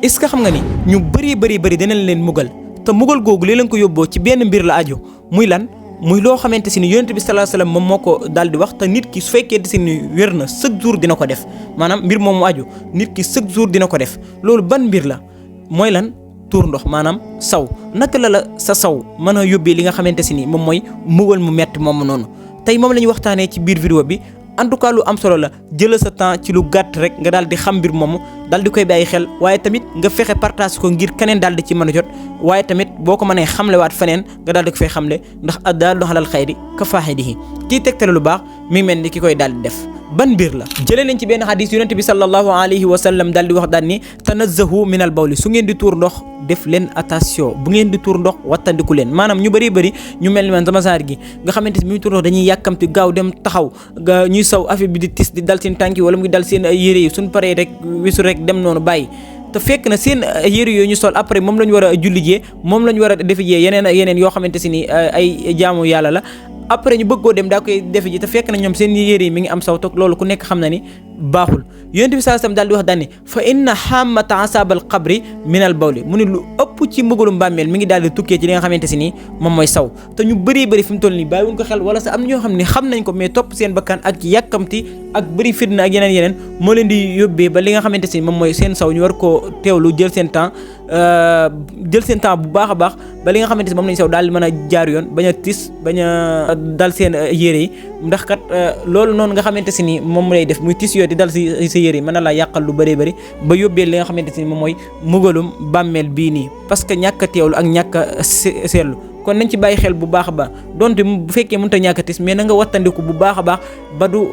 est-ce que xam nga ni ñu bëri dinañ leen mugal te mugal googu li leen ko yóbboo ci benn mbir la aju muy lan muy loo xamante si ni yonent bi sallallahu alayhi wasallam moom moo ko daal di wax te nit ki su fekkee si ni wér na chaque jour dina ko def maanaam mbir moom mu aju nit ki chaque jour dina ko def loolu ban mbir la mooy lan tuur ndox maanaam saw naka la sa saw mën a yóbbee li nga xamante si ni moom mooy mugal mu metti moom noonu tey moom la ñuy waxtaanee ci biir vidéo bi en tout cas lu am solo la jëlal sa temps ci lu gàtt rek nga daal di xam mbir moomu daal di koy bàyyi xel waaye tamit nga fexe partage ko ngir keneen daal di ci mën a jot waaye tamit boo ko mënee xamlewaat feneen nga daal di ko fay xamle ndax addaallu alal xayri ka faa'iilihi kii tegtale lu baax mi ngi mel ni ki koy daal di def ban mbir la jëlee nañ ci benn xadis yonent bi sallallahu alayhi wa sallam daal di wax daal ni tanazzahu min al bawli su ngeen di tuur ndox def leen attention bu ngeen di tuur ndox wattandiku leen maanaam ñu bëri ñu mel ni man sama saar gi nga xamante ni muy tuur ndox dañuy yàkkamti gaaw dem taxaw ñuy saw affaire bi di tis di dal seen tànk yi wala mu ngi dal seen yére yi suñ paree rek wisu rek dem noonu bàyyi te fekk na seen yére yooyu ñu sol après moom la ñu war a jullijee moom la ñu war a defijee yeneen yoo xamante si ni ay jaamu yàlla la après ñu bëggoo dem daa koy defe ji te fekk na ñoom seen yére yi mi ngi am saw toog loolu ku nekk xam na ni baaxul yonent bi sallallahu alayhi wasallam daal di wax daal ni fa inna hammata asabal qabri min al bawli mu ne lu ëpp ci mbëggalum bàmmeel mi ngi daal di tukkee ci li nga xamante si nii moom mooy saw te ñu bëri fi mu toll nii bàyyiwuñ ko xel wala sax am na ñoo xam ne xam nañ ko mais topp seen bakkan ak yàkkamti ak bëri fitna ak yeneen moo leen di yóbbee ba li nga xamante si moom mooy seen saw ñu war koo teewlu jël seen temps bu baax a baax ba li nga xamante si moom lañ saw daal di mën a jaar yoon bañ a tis bañ a dal seen yére yi ndax kat loolu noonu nga xamante si ni moom lay def muy tis yooyu di dal si sa yére yi mën na laa yàqal lu bëri ba yóbbee li nga xamante si ni moom mooy mugalum bàmmeel bii nii parce que ñàkk a teewlu ak ñàkk a seetlu kon nañ ci bàyyi xel bu baax a baax donte bu fekkee mënut a ñàkk a tis mais na nga wattandiku bu baax a baax ba du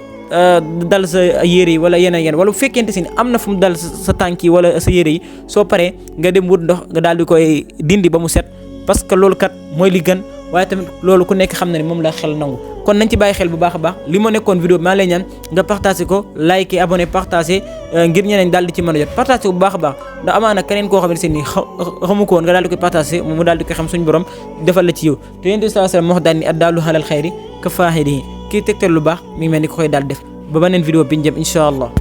dal sa yére yi wala yeneen wala bu fekkente si ni am na fu mu dal sa tànk yi wala sa yére yi soo paree nga dem wut ndox nga daal di koy dindi ba mu set parce que loolu kat mooy li gën waaye tamit loolu ku nekk xam na ni moom la xel nangu kon nañ ci bàyyi xel bu baax a baax li ma nekkoon vidéo bi maa lay ñaan nga partagé ko like abonné partagé ngir ñeneen daal di ci mën a jot partagé ko bu baax a baax ndax amaana keneen koo xamante ni xamu ko woon nga daal di koy partagé mu daal di koy xam suñu borom defal la ci yow te yonent bi sallallahu alayhi wasallam moo wax daal ni addaallu alal xayri ka faa'iilihi kii tegtal lu baax mi ngi mel ni ko koy daal def ba beneen vidéo bi ñu jëm incha allah